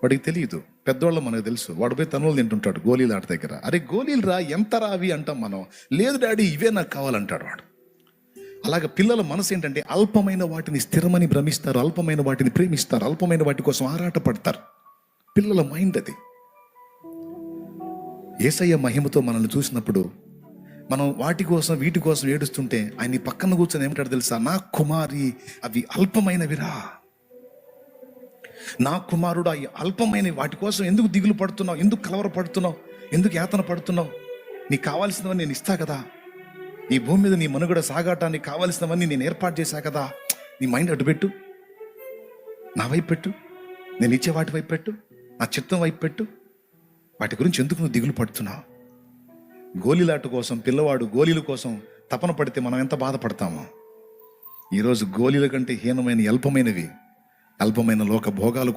వాడికి తెలియదు. పెద్దవాళ్ళు మనకు తెలుసు. వాడు పోయి తనులు తింటుంటాడు గోళీలు ఆట దగ్గర. అరే గోళీలు రా, ఎంత రా అవి అంటాం మనం. లేదు డాడీ ఇవే నాకు కావాలంటాడు వాడు. అలాగ పిల్లల మనసు ఏంటంటే అల్పమైన వాటిని స్థిరమని భ్రమిస్తారు, అల్పమైన వాటిని ప్రేమిస్తారు, అల్పమైన వాటి కోసం ఆరాట పడతారు. పిల్లల మైండ్ అది. యేసయ్య మహిమతో మనల్ని చూసినప్పుడు మనం వాటి కోసం వీటి కోసం ఏడుస్తుంటే ఆయన పక్కన కూర్చొని ఏమిటాడు తెలుసా? నా కుమారి అవి అల్పమైనవిరా, నా కుమారుడు అవి అల్పమైనవి, వాటి కోసం ఎందుకు దిగులు పడుతున్నావు, ఎందుకు కలవర పడుతున్నావు, ఎందుకు యాతన పడుతున్నావు? నీకు కావాల్సినవన్నీ నేను ఇస్తా కదా, ఈ భూమి మీద నీ మనుగడ సాగాటానికి కావాల్సినవన్నీ నేను ఏర్పాటు చేశా కదా. నీ మైండ్ అటు పెట్టు, నా వైపు పెట్టు, నేను ఇచ్చే వాటి వైపు పెట్టు, నా చిత్తం వైపు పెట్టు. వాటి గురించి ఎందుకు నువ్వు దిగులు పడుతున్నావు? గోళీలాట కోసం పిల్లవాడు గోళీల కోసం తపన పడితే మనం ఎంత బాధపడతామో. ఈరోజు గోళీల కంటే హీనమైన అల్పమైన లోక భోగాలు